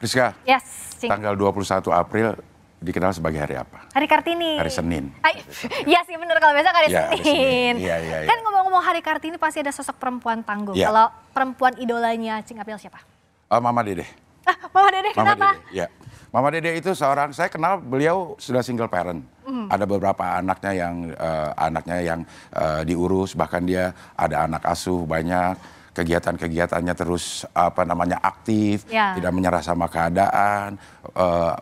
Rizka, Yes, Cing. tanggal 21 April dikenal sebagai hari apa? Hari Kartini. Hari Senin. Iya sih bener, kalau besok hari Ya, hari Senin. Senin. Iya. Kan ngomong-ngomong hari Kartini pasti ada sosok perempuan tangguh. Ya. Kalau perempuan idolanya Cing April siapa? Mama Dede. Mama Dede, Mama kenapa? Dede, ya. Mama Dede itu seorang, saya kenal beliau sudah single parent. Ada beberapa anaknya yang diurus, bahkan dia ada anak asuh banyak. Kegiatan-kegiatannya terus aktif, tidak menyerah sama keadaan.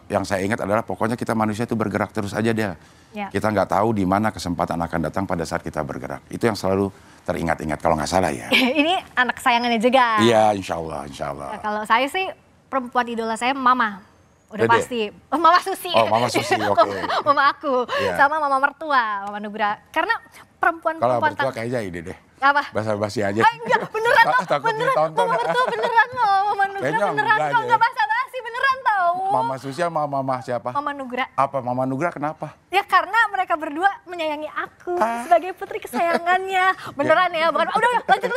Yang saya ingat adalah pokoknya kita manusia itu bergerak terus aja dia. Ya. Kita nggak tahu di mana kesempatan akan datang pada saat kita bergerak. Itu yang selalu teringat-ingat kalau nggak salah ya. Ini anak kesayangannya juga. Iya, insya Allah. Ya, kalau saya sih perempuan idola saya Mama. Udah Dede? pasti. Mama Susi. Oh, Mama Susi, oke. Mama aku. Iya. Sama Mama Mertua, Mama Nugra. Karena Kalau perempuan mertua kayaknya ide deh. Apa? Basa-basi aja. Enggak, beneran tau. Takut Beneran. ditonton. Mama Mertua beneran loh. Mama Nugra Kayaknya beneran enggak kok. deh. Enggak basa-basi, beneran tau. Mama Susi sama Mama siapa? Mama Nugra. Apa Mama Nugra kenapa? Ya karena mereka berdua menyayangi aku sebagai putri kesayangannya. Beneran ya, bukan. Udah, lanjut.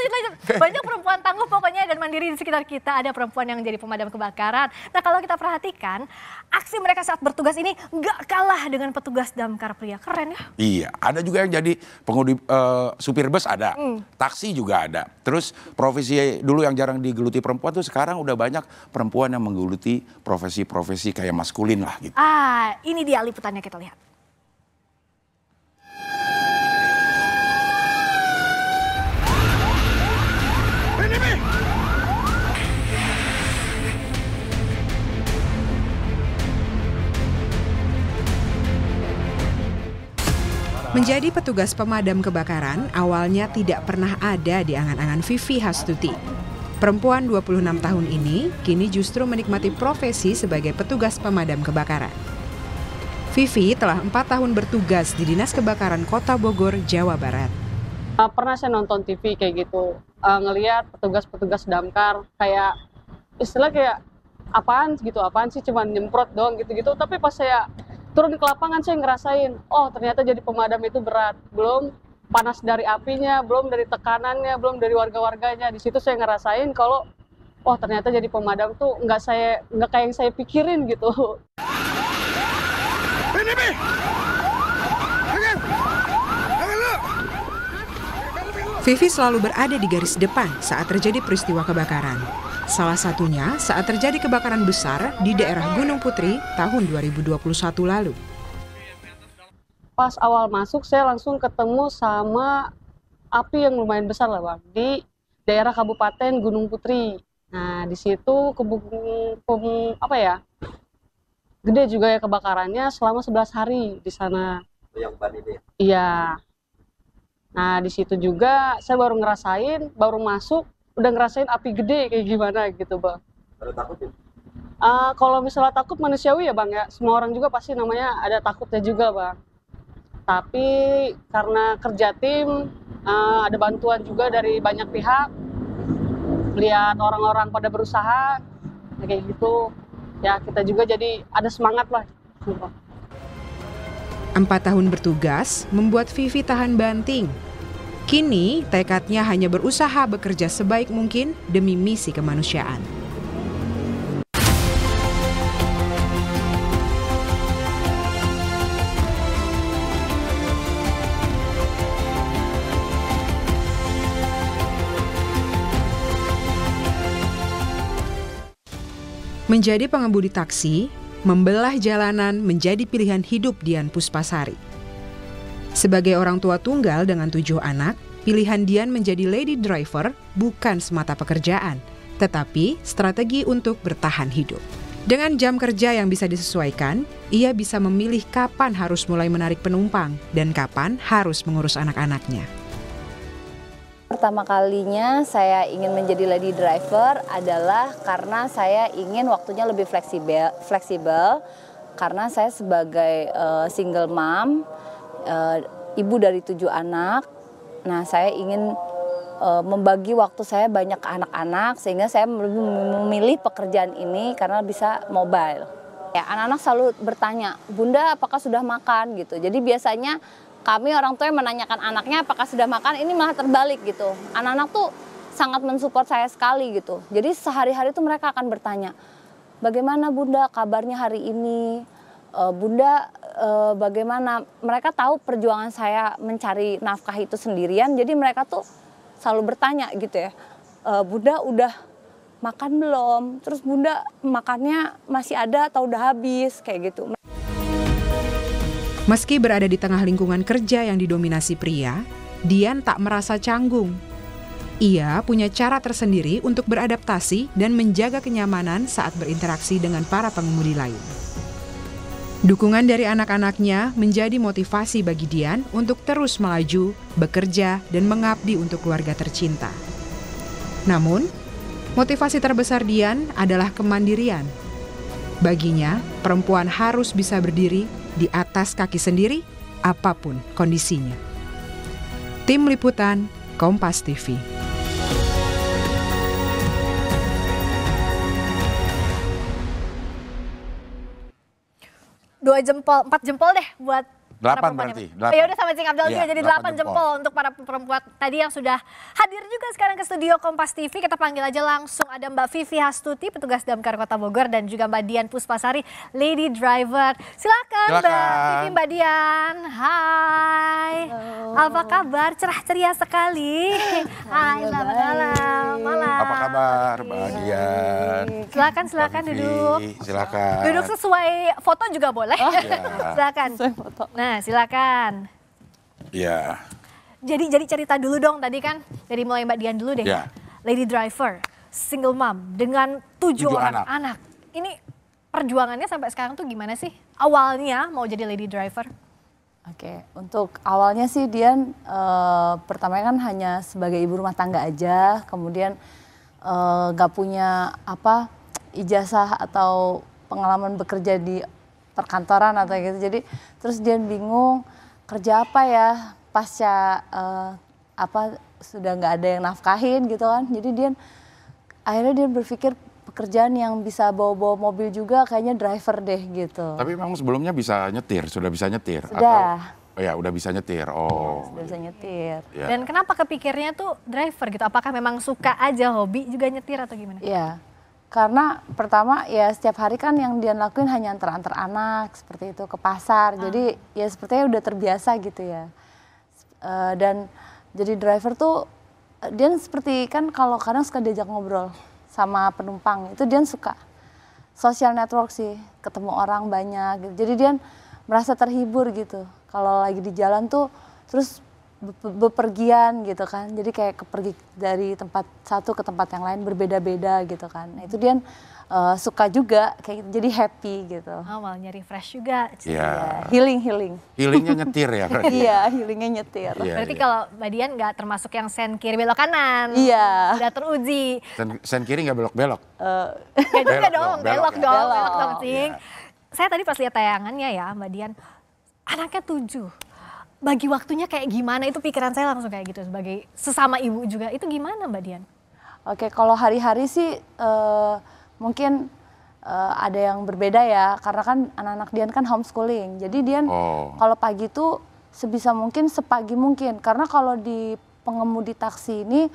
Banyak perempuan tangguh pokoknya dan mandiri di sekitar kita. Ada perempuan yang jadi pemadam kebakaran. Nah kalau kita perhatikan, aksi mereka saat bertugas ini nggak kalah dengan petugas damkar pria. Keren ya? Iya, ada juga yang jadi pengemudi supir bus ada, taksi juga ada. Terus profesi dulu yang jarang digeluti perempuan tuh sekarang udah banyak perempuan yang menggeluti profesi-profesi kayak maskulin lah gitu. Ini dia liputannya, kita lihat. Menjadi petugas pemadam kebakaran awalnya tidak pernah ada di angan-angan Vivi Hastuti. Perempuan 26 tahun ini kini justru menikmati profesi sebagai petugas pemadam kebakaran. Vivi telah 4 tahun bertugas di Dinas Kebakaran Kota Bogor, Jawa Barat. Pernah saya nonton TV kayak gitu, ngelihat petugas-petugas damkar kayak istilah kayak apaan sih cuman nyemprot doang gitu-gitu, tapi pas saya turun ke lapangan saya ngerasain, oh ternyata jadi pemadam itu berat. Belum panas dari apinya, belum dari tekanannya, belum dari warga-warganya. Di situ saya ngerasain kalau, oh ternyata jadi pemadam tuh nggak kayak yang saya pikirin gitu. Vivi selalu berada di garis depan saat terjadi peristiwa kebakaran. Salah satunya saat terjadi kebakaran besar di daerah Gunung Putri tahun 2021 lalu. Pas awal masuk saya langsung ketemu sama api yang lumayan besar lah Bang, di daerah Kabupaten Gunung Putri. Nah di situ gede juga ya kebakarannya selama 11 hari di sana. Yang ban ini? Iya. Nah di situ juga saya baru masuk udah ngerasain api gede kayak gimana gitu Bang. Ada takut ya? Kalau misalnya takut manusiawi ya Bang ya, semua orang juga pasti namanya ada takutnya juga Bang. Tapi karena kerja tim, ada bantuan juga dari banyak pihak, lihat orang-orang pada berusaha, kayak gitu, ya kita juga jadi ada semangat lah. 4 tahun bertugas membuat Vivi tahan banting. Kini tekadnya hanya berusaha bekerja sebaik mungkin demi misi kemanusiaan. Menjadi pengemudi taksi, membelah jalanan menjadi pilihan hidup Dian Puspasari. Sebagai orang tua tunggal dengan 7 anak, pilihan Dian menjadi lady driver bukan semata pekerjaan, tetapi strategi untuk bertahan hidup. Dengan jam kerja yang bisa disesuaikan, ia bisa memilih kapan harus mulai menarik penumpang dan kapan harus mengurus anak-anaknya. Pertama kalinya saya ingin menjadi lady driver adalah karena saya ingin waktunya lebih fleksibel karena saya sebagai single mom, ibu dari 7 anak. Nah, saya ingin membagi waktu saya banyak ke anak-anak sehingga saya memilih pekerjaan ini karena bisa mobile. Ya, anak-anak selalu bertanya, "Bunda, apakah sudah makan?" gitu. Jadi biasanya kami orang tua yang menanyakan anaknya apakah sudah makan, ini malah terbalik gitu. Anak-anak tuh sangat mensupport saya sekali gitu. Jadi sehari-hari tuh mereka akan bertanya, bagaimana Bunda kabarnya hari ini? Bunda bagaimana? Mereka tahu perjuangan saya mencari nafkah itu sendirian, jadi mereka tuh selalu bertanya gitu ya, Bunda udah makan belum? Terus Bunda makannya masih ada atau udah habis? Kayak gitu. Meski berada di tengah lingkungan kerja yang didominasi pria, Dian tak merasa canggung. Ia punya cara tersendiri untuk beradaptasi dan menjaga kenyamanan saat berinteraksi dengan para pengemudi lain. Dukungan dari anak-anaknya menjadi motivasi bagi Dian untuk terus melaju, bekerja, dan mengabdi untuk keluarga tercinta. Namun, motivasi terbesar Dian adalah kemandirian. Baginya, perempuan harus bisa berdiri di atas kaki sendiri, apapun kondisinya. Tim Liputan, Kompas TV. 2 jempol, 4 jempol deh buat 8 berarti. 8. Ya udah sama Cing Abdel juga Iya, jadi 8 jempol untuk para perempuan tadi yang sudah hadir juga sekarang ke studio Kompas TV. Kita panggil aja langsung, ada Mbak Vivi Hastuti, petugas damkar Kota Bogor, dan juga Mbak Dian Puspasari, lady driver. Silakan. Mbak Vivi, Mbak Dian. Hai. Halo. Apa kabar? Cerah ceria sekali. Hai, selamat malam. Apa kabar Mbak Dian? Silakan duduk. Silakan. Duduk sesuai foto juga boleh. Silakan. Nah, silakan. Ya. Jadi cerita dulu dong tadi kan, dari mulai Mbak Dian dulu deh. Ya. Lady driver, single mom dengan 7 orang anak. Ini perjuangannya sampai sekarang tuh gimana sih? Awalnya mau jadi lady driver? Oke, untuk awalnya sih Dian pertama kan hanya sebagai ibu rumah tangga aja, kemudian gak punya ijazah atau pengalaman bekerja di perkantoran atau gitu. Jadi terus Dian bingung kerja apa ya pasca sudah nggak ada yang nafkahin gitu kan. Jadi akhirnya dia berpikir pekerjaan yang bisa bawa-bawa mobil juga kayaknya driver deh gitu. Tapi memang sebelumnya bisa nyetir, sudah bisa nyetir? Sudah. Atau, ya udah bisa nyetir. Oh. Sudah bisa nyetir. Ya. Dan kenapa kepikirnya tuh driver gitu? Apakah memang suka aja hobi juga nyetir atau gimana? Iya. Karena pertama ya setiap hari kan yang Dian lakuin hanya antar-antar anak seperti itu ke pasar. Jadi ya sepertinya udah terbiasa gitu ya. Dan jadi driver tuh Dian seperti kan kalau kadang suka diajak ngobrol sama penumpang. Itu Dian suka social network sih, ketemu orang banyak gitu. Jadi Dian merasa terhibur gitu. Kalau lagi di jalan tuh terus bepergian gitu kan, jadi kayak pergi dari tempat satu ke tempat yang lain berbeda-beda gitu kan. Nah, itu Dian suka juga kayak gitu, jadi happy gitu. Awalnya refresh juga. Iya. Healing. Healingnya nyetir ya berarti. Iya, healingnya nyetir. Iya, Berarti kalau Mbak Dian nggak termasuk yang sen kiri belok kanan. Iya. Udah teruji. Sen kiri nggak belok-belok? Ya juga dong, belok dong, Cing. Iya. Saya tadi pas lihat tayangannya ya Mbak Dian, anaknya 7. Bagi waktunya kayak gimana, itu pikiran saya langsung kayak gitu sebagai sesama ibu juga. Itu gimana Mbak Dian? Oke, kalau hari-hari sih mungkin ada yang berbeda ya, karena kan anak-anak Dian kan homeschooling. Jadi Dian kalau pagi tuh sebisa mungkin sepagi mungkin, karena kalau di pengemudi taksi ini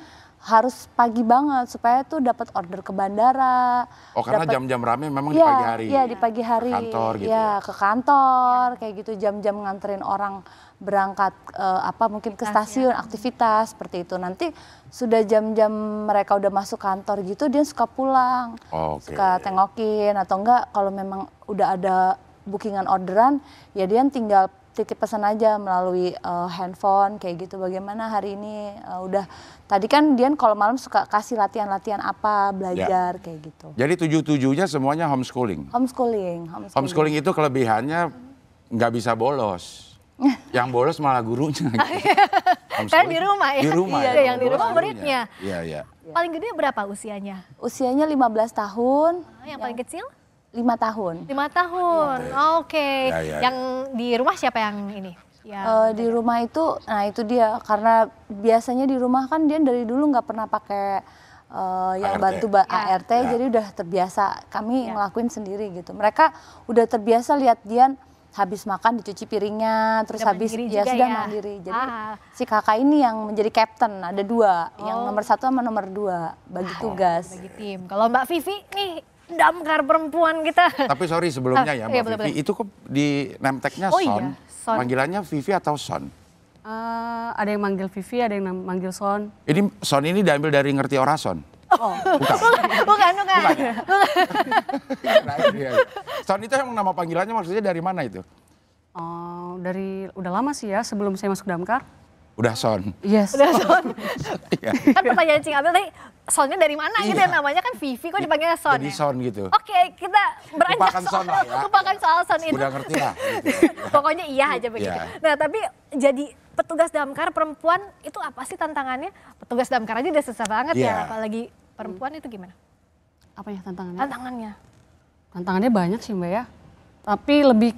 harus pagi banget supaya tuh dapat order ke bandara. Oh, karena jam-jam rame memang ya, di pagi hari. Iya, di pagi hari. Ke kantor gitu. Ya, ke kantor kayak gitu, jam-jam nganterin orang berangkat mungkin ke stasiun, aktivitas seperti itu. Nanti sudah jam-jam mereka udah masuk kantor gitu, dia suka pulang. Suka tengokin atau enggak kalau memang udah ada bookingan orderan, ya dia tinggal titip pesan aja melalui handphone kayak gitu. Bagaimana hari ini tadi kan Dian kalau malam suka kasih latihan-latihan apa, belajar kayak gitu. Jadi 7-7-nya semuanya homeschooling? Homeschooling itu kelebihannya nggak bisa bolos. Yang bolos malah gurunya. Kan di rumah ya? Di rumah iya, ya, yang di rumah muridnya. Iya. Paling gede berapa usianya? Usianya 15 tahun. Yang paling kecil? 5 tahun. 5 tahun, oke. Ya. Yang di rumah siapa yang ini? Di rumah itu, nah itu dia. Karena biasanya di rumah kan dia dari dulu nggak pernah pakai yang bantu ART, jadi udah terbiasa kami ngelakuin sendiri gitu. Mereka udah terbiasa lihat Dian habis makan dicuci piringnya, terus habis dia sudah mandiri. Jadi si kakak ini yang menjadi kapten, ada 2, yang nomor 1 sama nomor 2 bagi tugas. Bagi tim. Kalau Mbak Vivi nih damkar perempuan kita. Tapi sorry sebelumnya ya iya, Mbak boleh, Vivi, itu kok di name tag-nya Oh Son. iya, Son. Panggilannya Vivi atau Son? Ada yang manggil Vivi, ada yang manggil Son. Ini Son ini diambil dari ngerti orason. Oh, Bukan. Iya. Son itu emang nama panggilannya maksudnya dari mana itu? dari udah lama sih ya sebelum saya masuk damkar. Udah Son. Yes. Udah Son. Iya. Kan pertanyaan Cing Abel tadi, Sonnya dari mana gitu ya, namanya kan Vivi, kok dipanggilnya Son Jadi ya? Son gitu. Oke, kita beranjak Lupakan Son lah ya. lupakan soal Son itu. Udah ngerti lah. Gitu. Pokoknya iya aja begitu. Iya. Nah tapi jadi petugas damkar perempuan itu apa sih tantangannya? Petugas damkar aja udah susah banget Iya. ya, apalagi perempuan itu gimana? Apa ya tantangannya? Tantangannya. Tantangannya banyak sih Mbak ya. Tapi lebih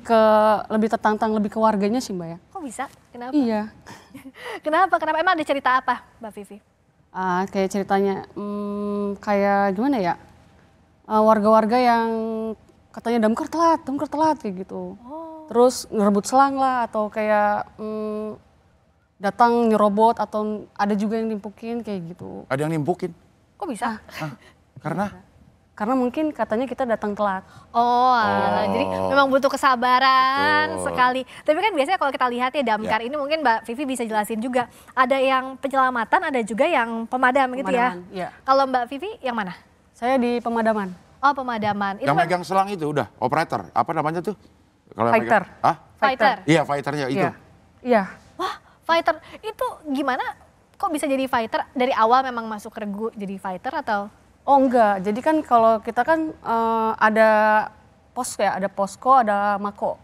tertantang lebih ke warganya sih Mbak ya. Kok bisa? Kenapa? Iya. Kenapa? Emang ada cerita apa Mbak Vivi? Kayak ceritanya, kayak gimana ya? Warga-warga yang katanya damkar telat kayak gitu. Terus ngerebut selang lah atau kayak datang nyerobot atau ada juga yang nimpukin kayak gitu. Ada yang nimpukin. Kok bisa? Karena Karena mungkin katanya kita datang telat. Jadi memang butuh kesabaran Betul. sekali. Tapi kan biasanya kalau kita lihat ya damkar ini mungkin Mbak Vivi bisa jelasin juga. Ada yang penyelamatan, ada juga yang pemadam gitu ya. Pemadaman, iya. Kalau Mbak Vivi yang mana? Saya di pemadaman. Oh pemadaman. yang megang selang itu udah operator. Apa namanya tuh? Kalau yang Fighter. megang- Hah? Fighter. Iya fighternya itu. Iya. Iya. Wah fighter itu gimana? Kok bisa jadi fighter? Dari awal memang masuk regu jadi fighter atau? Oh enggak, jadi kan kalau kita kan ada pos ya, ada posko, ada mako.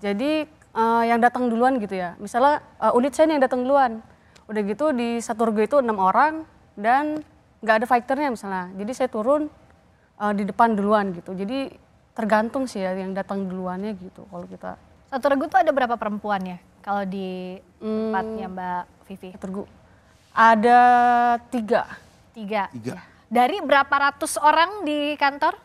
Jadi yang datang duluan gitu ya. Misalnya unit saya nih yang datang duluan. Udah gitu di satu regu itu 6 orang dan nggak ada fighternya misalnya. Jadi saya turun di depan duluan gitu. Jadi tergantung sih ya yang datang duluannya gitu kalau kita. Satu regu tuh ada berapa perempuannya? Kalau di tempatnya Mbak Vivi? Satu regu. Ada 3. 3. Tiga. Dari berapa ratus orang di kantor?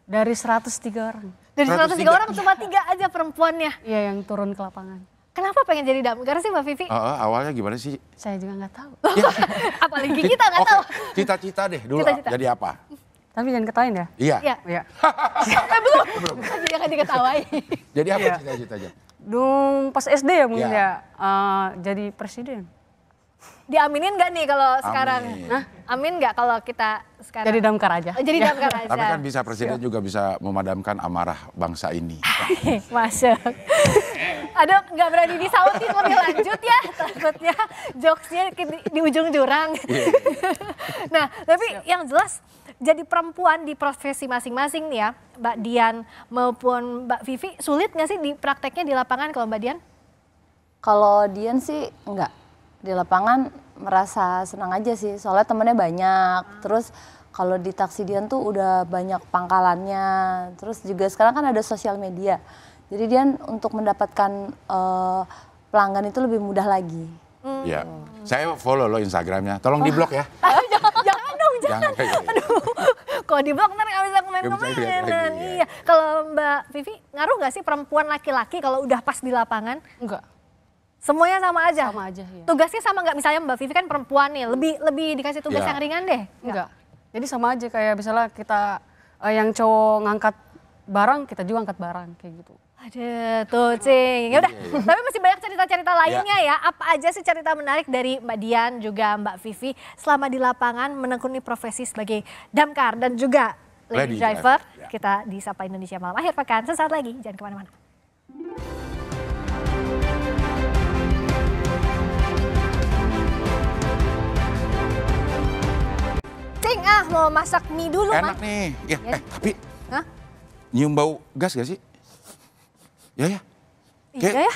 Dari 103 orang. Dari 103 103. orang cuma 3 aja perempuannya. Iya yang turun ke lapangan. Kenapa pengen jadi damkar sih Mbak Vivi? Awalnya gimana sih? Saya juga nggak tahu. Apalagi kita nggak Oke, tahu. cita-cita deh dulu. Cita-cita. Jadi apa? Tapi jangan ketahuin ya. Iya. Iya. Iya. Belum. Jangan diketawain. Jadi apa Iya. cita-citanya? Pas SD ya mungkin Iya. ya, jadi presiden. Diaminin nggak nih kalau sekarang? Amin. Hah? Amin nggak kalau kita sekarang? Jadi damkar aja. Oh, jadi damkar aja. Tapi kan bisa presiden juga bisa memadamkan amarah bangsa ini. Masuk. Aduh, nggak berani disautin lebih lanjut ya. Takutnya jokesnya di ujung jurang. Nah, tapi yang jelas jadi perempuan di profesi masing-masing nih ya, Mbak Dian maupun Mbak Vivi, sulit nggak sih di prakteknya di lapangan kalau Mbak Dian? Kalau Dian sih enggak. Di lapangan merasa senang aja sih, soalnya temennya banyak. Terus kalau di taksi Dian tuh udah banyak pangkalannya. Terus juga sekarang kan ada sosial media. Jadi Dian untuk mendapatkan pelanggan itu lebih mudah lagi. Iya. Saya follow lo Instagramnya. Tolong di blok ya. Jangan dong, jangan. Aduh, kalau di blog ntar nggak bisa Nggak bisa lihat komen-komen. lagi, ya. Iya. Kalau Mbak Vivi, ngaruh nggak sih perempuan laki-laki kalau udah pas di lapangan? Enggak, Semuanya sama aja? sama aja ya. Tugasnya sama nggak? Misalnya Mbak Vivi kan perempuan nih, lebih dikasih tugas Iya. yang ringan deh? Enggak. Jadi sama aja kayak misalnya kita yang cowok ngangkat barang, kita juga angkat barang kayak gitu. Aduh, tuh Cing. Ya udah, tapi masih banyak cerita-cerita lainnya Iya. ya. Apa aja sih cerita menarik dari Mbak Dian juga Mbak Vivi selama di lapangan menekuni profesi sebagai damkar dan juga lady Lady driver. driver, ya. Kita di Sapa Indonesia Malam Akhir Pekan. Sesaat lagi, jangan kemana-mana. Cing, mau masak mie dulu, Enak Man. nih. Ya, Ya. tapi Hah? nyium bau gas gak sih? Ya. Iya ya?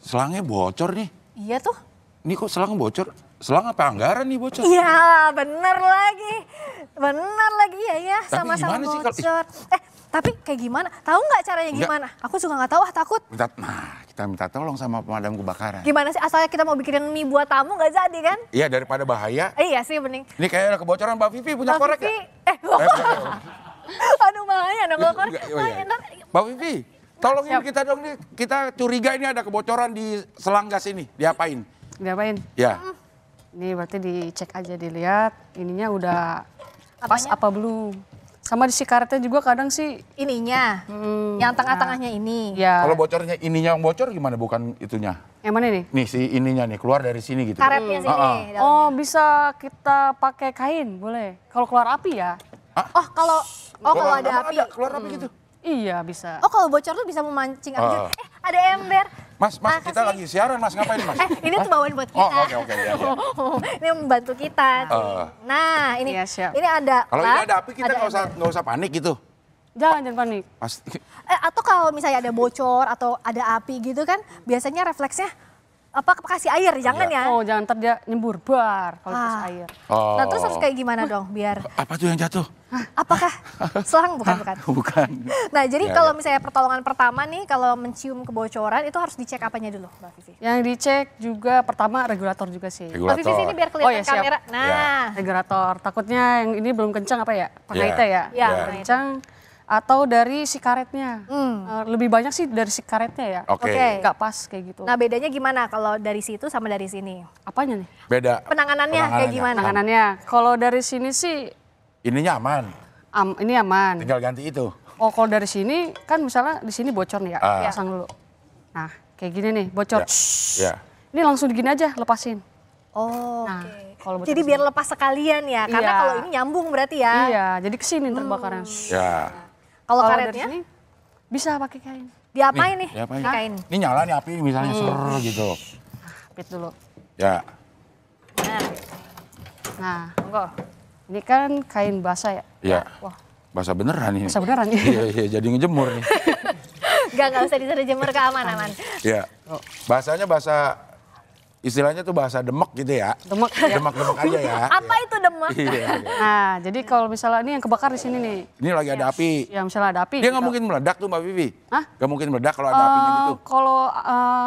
Selangnya bocor nih. Iya tuh. Ini kok selang bocor? Selang apa anggaran nih bocor? Iya, bener lagi. Bener lagi ya, Tapi sama-sama gimana sih kalau- bocor. Tapi kayak gimana? Tahu nggak caranya Enggak. gimana? Aku juga nggak tahu, takut. Kita minta tolong sama pemadam kebakaran. Gimana sih asalnya kita mau bikinin mie buat tamu nggak jadi kan? Iya daripada bahaya. Iya sih mending. Ini kayak ada kebocoran Mbak Vivi punya Mbak korek Vivi, ya? aduh bahaya dong kalau korek. Enggak, oh iya. Ntar- Mbak Vivi, tolongin kita dong nih. Kita curiga ini ada kebocoran di selang gas ini. Diapain? Diapain? Ya. Ini berarti dicek aja, dilihat ininya udah pas Apanya? apa belum. sama di si karetnya juga kadang sih. Ininya, yang tengah-tengahnya ini. Ya. Kalau bocornya ininya yang bocor gimana? Bukan itunya. Yang mana nih? Nih si ininya nih keluar dari sini gitu. Karetnya sini. dalamnya. Oh bisa kita pakai kain, boleh. Kalau keluar api ya? Oh kalau ada Emang api. keluar api gitu. Iya bisa. Oh kalau bocor tuh bisa memancing api. Ada ember. Mas, Makasih. kita lagi siaran, Mas. Ngapain, Mas? Ini tuh bawaan buat kita. Oh, oke. Ya. Ini membantu kita. Nah, ini Iya, siap. ini ada. Kalau ini ada api kita ada nggak usah panik gitu. Jangan panik. Pasti. atau kalau misalnya ada bocor atau ada api gitu kan, biasanya refleksnya kasih air, jangan ya. Oh jangan ntar dia nyembur, bar kalau kasih air. Nah terus harus kayak gimana dong biar Apa tuh yang jatuh? apakah selang bukan? Bukan. Nah jadi Ya, kalau misalnya pertolongan pertama nih kalau mencium kebocoran itu harus dicek apanya dulu Mbak Vivi? Yang dicek juga pertama regulator juga sih. Mbak Vivi sini biar kelihatan Oh, ya, siap. kamera. Nah, Regulator, takutnya yang ini belum kencang apa ya? Pengaitnya ya? Ya, Kencang atau dari si karetnya. Lebih banyak sih dari si karetnya ya. Oke. Nggak pas kayak gitu. nah bedanya gimana kalau dari situ sama dari sini? Apanya nih? Beda. Penanganannya kayak gimana? Penanganannya. Kalau dari sini sih Ininya aman. ini aman. Tinggal ganti itu. Oh kalau dari sini kan misalnya di sini bocor nih ya. Pasang dulu. Nah kayak gini nih bocor. Ya. Ini langsung gini aja lepasin. Oh, Nah, oke. kalau bocor Jadi di biar lepas sekalian ya, karena Iya. kalau ini nyambung berarti ya. Iya jadi kesini terbakaran. Ya. Kalau Kalau dari karetnya sini bisa pakai kain. diapain nih? Diapain? Di kain. Ini nyala nih api misalnya ser gitu. Pit dulu. Ya. Nah, ini kan kain basah ya. Ya. Wah, Bahasa beneran ini. basah beneran ya. Iya, jadi ngejemur nih. Nggak usah disuruh jemur ke aman-aman. Iya. Bahasanya bahasa istilahnya tuh bahasa demek gitu ya. Demek ya. Demek-demek aja ya. Apa itu demek? Iya. Nah, jadi kalau misalnya ini yang kebakar di sini nih. Ini lagi ada api. Ya misalnya ada api. Dia nggak mungkin meledak tuh Mbak Vivi. Hah? Nggak mungkin meledak kalau ada apinya gitu. Kalau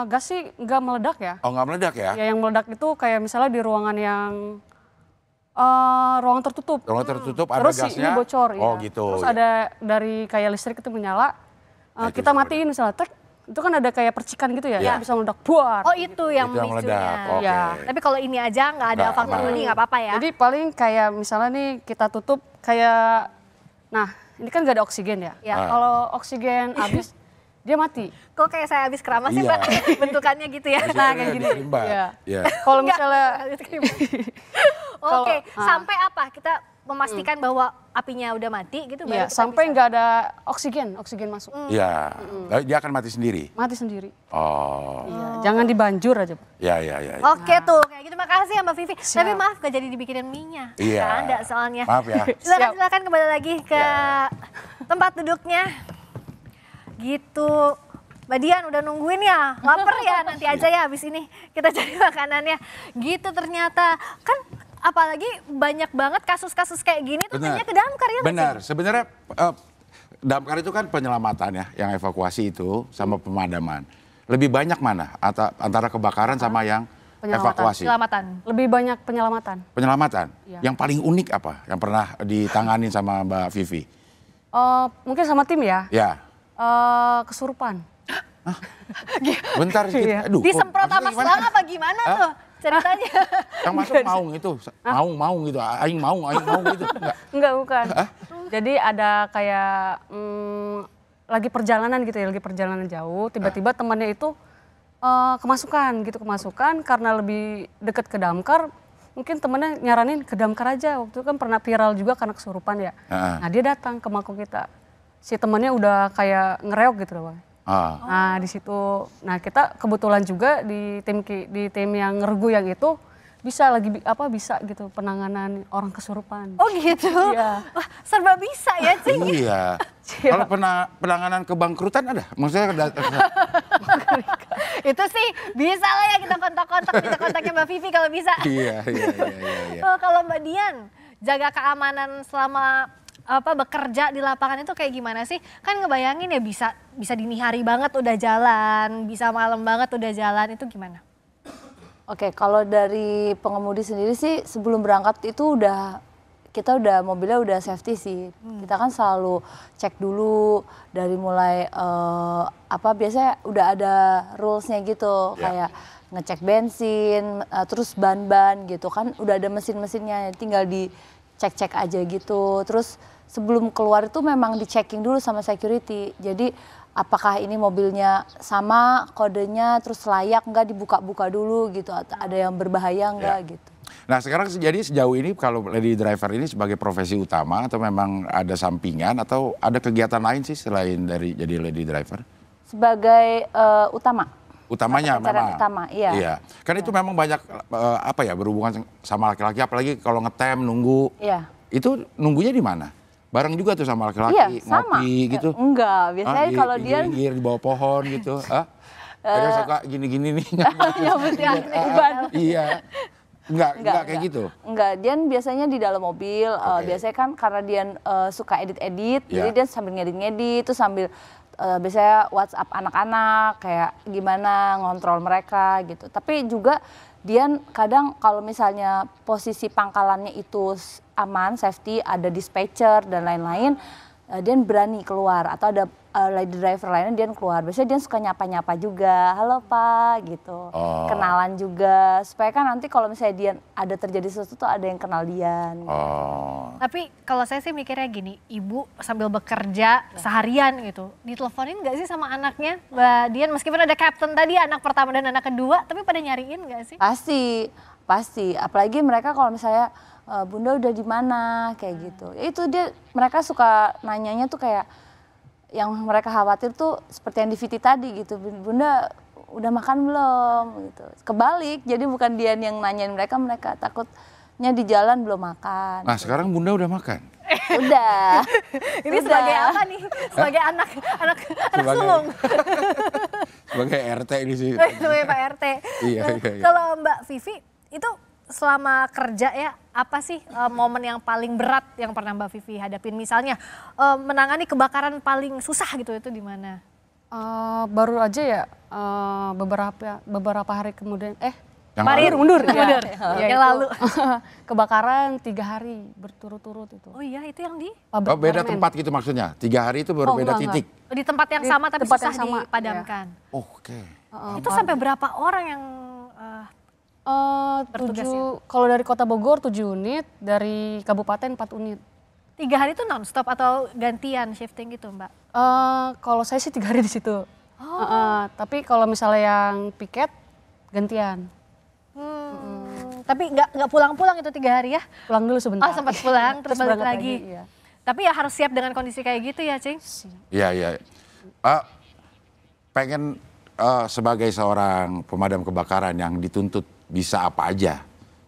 gas sih nggak meledak ya. Oh nggak meledak ya? Ya yang meledak itu kayak misalnya di ruangan yang ruangan tertutup. Ruangan tertutup ada Terus gasnya. ini bocor. Oh ya. gitu. Terus ada dari kayak listrik itu menyala. Nah, itu Kita bisa matiin misalnya. Itu kan ada kayak percikan gitu ya. Iya. Bisa meledak. Buar. Oh itu yang Itu yang memicunya. meledak, oke. Ya. Tapi kalau ini aja nggak ada Nggak, faktor nggak. tadi nggak apa-apa ya. Jadi paling kayak misalnya nih kita tutup kayak, nah ini kan gak ada oksigen ya. Ya. Kalau oksigen habis dia mati. Kok kayak saya habis keramas sih Iya. Mbak? Bentukannya gitu ya. Nah kayak gini. Diserimba. Iya. Iya. Kalau misalnya Oke, Kalau- sampai apa? Kita memastikan bahwa apinya udah mati gitu baru ya, kita sampai bisa- nggak ada oksigen masuk, Iya. Dia akan mati sendiri. mati sendiri. Oh. Iya, jangan dibanjur aja, Pak. Ya. Oke tuh, kayak gitu. Makasih ya Mbak Vivi. Siap. Tapi maaf gak jadi dibikinin mie-nya. Iya. Nggak ada soalnya. Maaf ya. Silakan kembali lagi ke tempat duduknya. Gitu. Mbak Dian udah nungguin ya, lapar ya nanti aja ya habis ini kita cari makanannya. Gitu ternyata, kan apalagi banyak banget kasus-kasus kayak gini tuh Benar. tanya ke damkar ya nggak Benar. sih? Sebenarnya damkar itu kan penyelamatan ya, yang evakuasi itu sama pemadaman. Lebih banyak mana antara kebakaran sama yang Penyelamatan. evakuasi? Penyelamatan. Lebih banyak penyelamatan. Penyelamatan. Iya. Yang paling unik apa? Yang pernah ditanganin sama Mbak Vivi? Mungkin sama tim ya, Ya. kesurupan. Bentar Iya. aduh. kok Disemprot maksudnya sama gimana? selang apa gimana tuh ceritanya? Yang masuk maung itu, maung gitu, aing maung gitu. Enggak. Enggak, bukan. Jadi ada kayak lagi perjalanan gitu ya, lagi perjalanan jauh, tiba-tiba temannya itu kemasukan karena lebih deket ke damkar, mungkin temennya nyaranin ke damkar aja. Waktu itu kan pernah viral juga karena kesurupan ya. Nah dia datang ke mako kita, si temannya udah kayak ngereok gitu loh, Bang. Nah di situ, nah kita kebetulan juga di tim yang ngergu yang itu bisa bisa gitu penanganan orang kesurupan. Oh gitu? Iya. Wah serba bisa ya Cing. Iya. Kalau penanganan kebangkrutan ada? Maksudnya Itu sih bisa lah ya kita kontak-kontak, kita kontaknya Mbak Vivi kalau bisa. Iya. Oh, kalau Mbak Dian jaga keamanan selama bekerja di lapangan itu kayak gimana sih? Kan ngebayangin ya bisa dini hari banget udah jalan, bisa malam banget udah jalan, itu gimana? Oke, kalau dari pengemudi sendiri sih sebelum berangkat itu mobilnya udah safety sih. Kita kan selalu cek dulu dari mulai biasanya udah ada rulesnya gitu, kayak ngecek bensin, terus ban gitu kan udah ada mesin-mesinnya, tinggal dicek-cek aja gitu. Terus sebelum keluar itu memang di-checking dulu sama security. Jadi apakah ini mobilnya sama kodenya, terus layak nggak, dibuka-buka dulu gitu, atau ada yang berbahaya nggak gitu. Nah sekarang jadi sejauh ini kalau lady driver ini sebagai profesi utama atau memang ada sampingan atau ada kegiatan lain sih selain dari jadi lady driver? Sebagai utama. Utamanya Pencarian memang. utama, iya. Iya. Kan itu memang banyak apa ya, berhubungan sama laki-laki, apalagi kalau ngetem nunggu. Iya. Itu nunggunya di mana? Bareng juga tuh sama laki-laki, Iya, sama. ngopi gitu. Enggak, biasanya kalau dia di bawah pohon gitu. Kadang suka gini-gini nih. ya betul, beban. Iya. Enggak kayak gitu. Enggak, dia biasanya di dalam mobil. Biasanya kan karena dia suka edit-edit, jadi dia sambil ngedit-ngedit, terus sambil biasanya WhatsApp anak-anak kayak gimana ngontrol mereka gitu. Tapi juga dia kadang kalau misalnya posisi pangkalannya itu aman, safety, ada dispatcher dan lain-lain, dia berani keluar, atau ada lady driver lainnya dia keluar. Biasanya dia suka nyapa-nyapa juga, halo Pak gitu, kenalan juga, supaya kan nanti kalau misalnya dia ada terjadi sesuatu tuh ada yang kenal dia. Gitu. Tapi kalau saya sih mikirnya gini, ibu sambil bekerja seharian gitu, diteleponin nggak sih sama anaknya, Mbak Dian, meskipun ada captain tadi, anak pertama dan anak kedua, tapi pada nyariin nggak sih? Pasti, apalagi mereka kalau misalnya Bunda udah di mana kayak gitu. Itu mereka suka nanyanya tuh kayak yang mereka khawatir tuh seperti yang di VT tadi gitu. Bunda udah makan belum gitu. Kebalik, jadi bukan dia yang nanyain mereka takutnya di jalan belum makan. Nah, sekarang Bunda udah makan? Udah. Ini sebagai apa nih? Sebagai anak sulung. Sebagai RT ini sih. Sebagai Pak RT. Iya. Kalau Mbak Vivi itu selama kerja ya, apa sih momen yang paling berat yang pernah Mbak Vivi hadapin? Misalnya menangani kebakaran paling susah gitu, itu di mana? Baru aja ya beberapa hari kemudian mundur. Yang lalu. Kebakaran 3 hari berturut-turut itu. Oh iya, itu yang di beda tempat gitu maksudnya? 3 hari itu baru beda titik? Di tempat yang sama tapi tempat susah yang sama, dipadamkan. Ya. Oke. Itu sampai berapa orang yang bertugas ya? Kalau dari Kota Bogor 7 unit, dari Kabupaten 4 unit. 3 hari itu non-stop atau gantian shifting gitu Mbak? Kalau saya sih 3 hari di situ. Tapi kalau misalnya yang piket gantian. Tapi nggak pulang-pulang itu 3 hari ya? Pulang dulu sebentar. Oh sempat pulang terus balik berangkat lagi. iya. Tapi ya harus siap dengan kondisi kayak gitu ya Cing? Iya. Pengen sebagai seorang pemadam kebakaran yang dituntut bisa apa aja.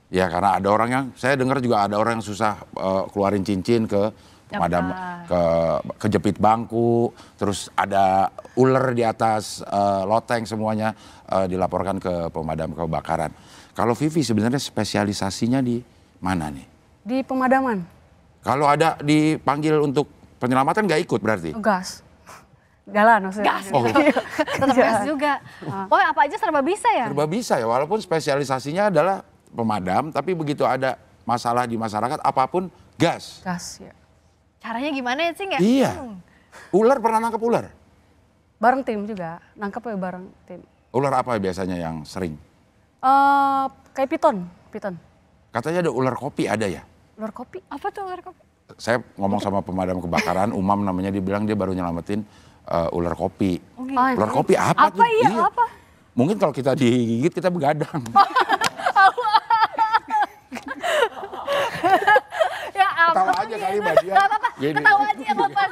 Ya karena ada orang yang, saya dengar juga ada orang yang susah keluarin cincin ke pemadam, kejepit bangku, terus ada ular di atas loteng, semuanya dilaporkan ke pemadam kebakaran. Kalau Vivi sebenarnya spesialisasinya di mana nih? Di pemadaman. Kalau ada dipanggil untuk penyelamatan nggak ikut berarti? Gas. Jalan maksudnya. Gas. Tetap gas juga. Oh apa aja serba bisa ya? Serba bisa ya, walaupun spesialisasinya adalah pemadam, tapi begitu ada masalah di masyarakat apapun gas. Gas ya. Caranya gimana ya Cing ya? Iya. Ular pernah nangkep ular? Bareng tim juga, nangkep ya bareng tim. Ular apa biasanya yang sering? Kayak piton. Katanya ada ular kopi, ada ya? Ular kopi? Apa tuh ular kopi? Saya ngomong sama pemadam kebakaran, Umam namanya, dia bilang dia baru nyelamatin ular kopi. Ular kopi apa tuh? Iya, apa? Mungkin kalau kita digigit kita begadang. Ya Ketawa aja kali Mbak Dian. Gak apa-apa, ketawa aja ya Bapak.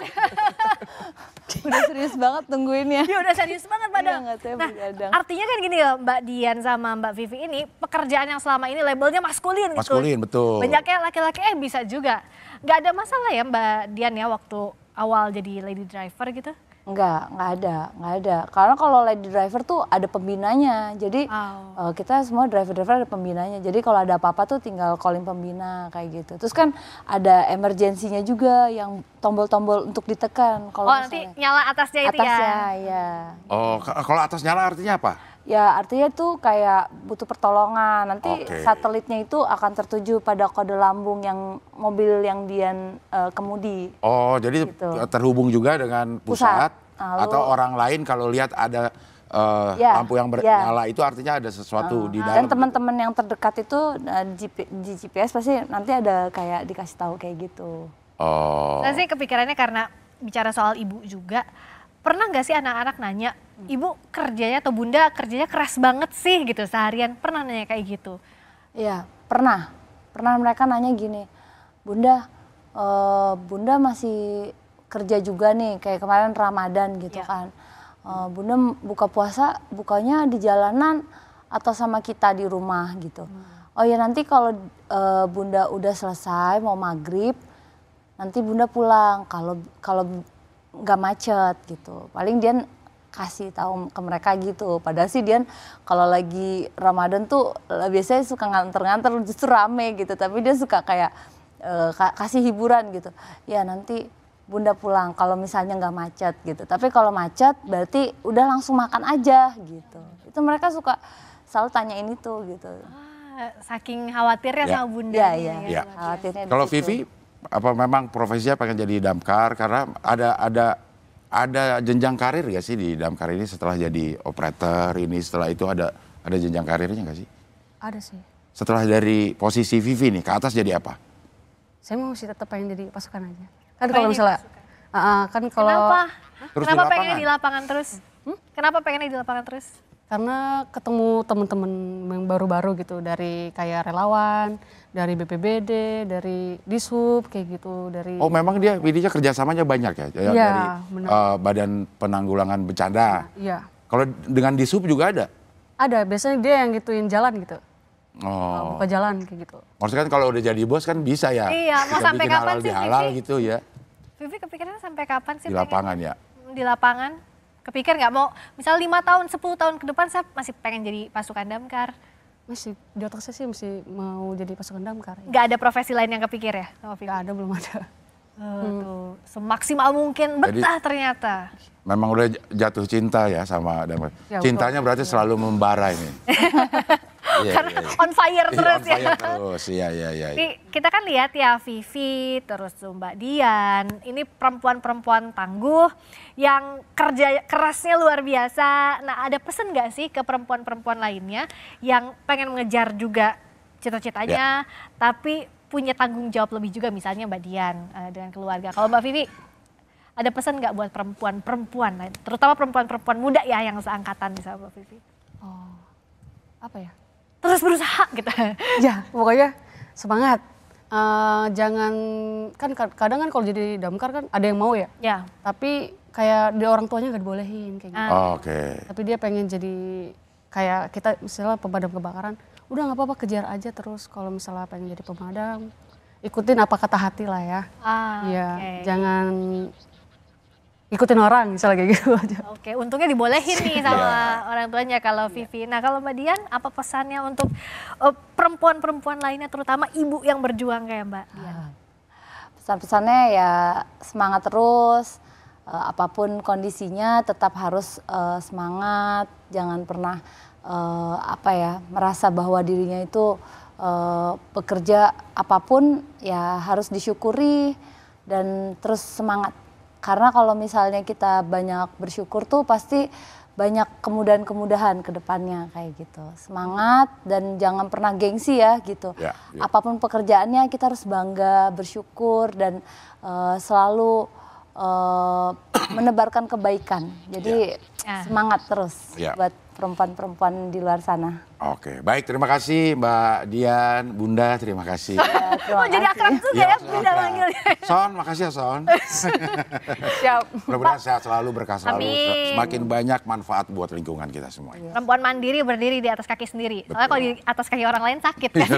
Udah serius banget tungguinnya. Ya udah serius banget padahal. Iya, saya Nah begadang. artinya kan gini ya Mbak Dian sama Mbak Vivi ini, pekerjaan yang selama ini labelnya maskulin gitu. Maskulin, betul. Banyaknya laki-laki bisa juga. Gak ada masalah ya Mbak Dian ya waktu awal jadi lady driver gitu? Nggak ada. Karena kalau lady driver tuh ada pembinanya. Jadi kita semua driver-driver ada pembinanya. Jadi kalau ada apa-apa tuh tinggal calling pembina kayak gitu. Terus kan ada emergensinya juga yang tombol-tombol untuk ditekan. Kalau nanti nyala atasnya itu ya. Oh, kalau atas nyala artinya apa? Ya artinya tuh kayak butuh pertolongan. Nanti satelitnya itu akan tertuju pada kode lambung yang mobil yang Dian kemudi. Oh, jadi gitu. Terhubung juga dengan pusat. Lalu, atau orang lain kalau lihat ada lampu yang bernyala itu artinya ada sesuatu di dalam. Dan teman-teman yang terdekat itu di GPS pasti nanti ada kayak dikasih tahu kayak gitu. Oh. Saya sih kepikirannya karena bicara soal ibu juga. Pernah nggak sih anak-anak nanya, ibu kerjanya atau bunda kerjanya keras banget sih gitu seharian? Pernah nanya kayak gitu? Iya, pernah. Pernah mereka nanya gini, Bunda, Bunda masih kerja juga nih, kayak kemarin Ramadan gitu kan. Bunda buka puasa, bukanya di jalanan atau sama kita di rumah gitu. Oh ya nanti kalau Bunda udah selesai mau maghrib, nanti Bunda pulang kalau nggak macet gitu. Paling dia kasih tahu ke mereka gitu. Padahal sih dia kalau lagi Ramadan tuh biasanya suka nganter-nganter justru rame gitu. Tapi dia suka kayak kasih hiburan gitu. Ya nanti Bunda pulang kalau misalnya nggak macet gitu. Tapi kalau macet berarti udah langsung makan aja gitu. Itu mereka suka selalu tanyain itu gitu. Saking khawatirnya sama bunda. Iya. Khawatirnya. Kalau Vivi, apa memang profesinya pengen jadi damkar karena ada jenjang karir gak sih di damkar ini setelah jadi operator ini setelah itu ada jenjang karirnya gak sih? Ada sih. Setelah dari posisi Vivi nih ke atas jadi apa? Saya mau sih tetap pengen jadi pasukan aja. Kan kalau misalnya, kan kalau Kenapa? Terus Kenapa di pengennya di lapangan terus? Kenapa pengennya di lapangan terus? karena ketemu teman-teman yang baru-baru gitu dari kayak relawan, dari BPBD, dari Dishub kayak gitu, dari. Oh memang dia Widinya kerjasamanya banyak ya? Iya, dari benar. Badan Penanggulangan Bencana. Iya. Kalau dengan Dishub juga ada? Ada, biasanya dia yang gituin jalan gitu. Oh. Buka jalan kayak gitu. Maksudnya kan kalau udah jadi bos kan bisa ya? Iya, mau Kita sampai bikin kapan halal sih, bihalal Vivi? gitu ya? Vivi kepikirannya sampai kapan sih? Di lapangan ya? Di lapangan? Kepikir nggak mau, misal 5 tahun, 10 tahun ke depan saya masih pengen jadi pasukan damkar. Masih, di otak saya sih masih mau jadi pasukan damkar. Nggak ada profesi lain yang kepikir ya sama Vivi? Nggak ada, belum ada. Tuh, semaksimal mungkin betah ternyata. Memang udah jatuh cinta ya sama damkar. Ya, Cintanya berarti selalu membara ini. Iya, Karena iya. on fire Iya, terus on ya. fire terus, iya. Nih, kita kan lihat ya Vivi, terus tuh Mbak Dian, ini perempuan-perempuan tangguh yang kerja kerasnya luar biasa. Nah ada pesan nggak sih ke perempuan-perempuan lainnya yang pengen mengejar juga cita-citanya, tapi punya tanggung jawab lebih juga misalnya Mbak Dian dengan keluarga. Kalau Mbak Vivi, ada pesan nggak buat perempuan-perempuan lain, terutama perempuan-perempuan muda ya yang seangkatan sama Mbak Vivi? Oh, apa ya? Terus berusaha gitu. Ya, pokoknya semangat. Jangan, kan kadang kan kalau jadi damkar kan ada yang mau ya. Ya. Tapi kayak di orang tuanya nggak dibolehin kayak gitu. Oke. Tapi dia pengen jadi kayak kita misalnya pemadam kebakaran, udah nggak apa-apa kejar aja terus kalau misalnya pengen jadi pemadam. Ikutin apa kata hati lah ya. Iya, Oke. jangan ikutin orang misalnya kayak gitu aja. Oke, untungnya dibolehin nih sama orang tuanya kalau Vivi. Nah kalau Mbak Dian, apa pesannya untuk perempuan-perempuan lainnya, terutama ibu yang berjuang kayak Mbak Dian? Pesan-pesannya ya semangat terus, apapun kondisinya tetap harus semangat, jangan pernah merasa bahwa dirinya itu bekerja apapun ya harus disyukuri dan terus semangat. Karena kalau misalnya kita banyak bersyukur tuh pasti banyak kemudahan-kemudahan ke depannya kayak gitu. Semangat dan jangan pernah gengsi ya gitu. Ya. Apapun pekerjaannya kita harus bangga, bersyukur dan selalu menebarkan kebaikan. Jadi semangat terus buat perempuan-perempuan di luar sana. Oke, baik, terima kasih Mbak Dian, Bunda, terima kasih. Terima Jadi akrab juga ya Bunda manggilnya. Son, makasih ya Son. Siap. Mudah-mudahan sehat selalu, berkah selalu. Amin. Semakin banyak manfaat buat lingkungan kita semuanya. Perempuan mandiri berdiri di atas kaki sendiri. Soalnya kalau di atas kaki orang lain sakit kan.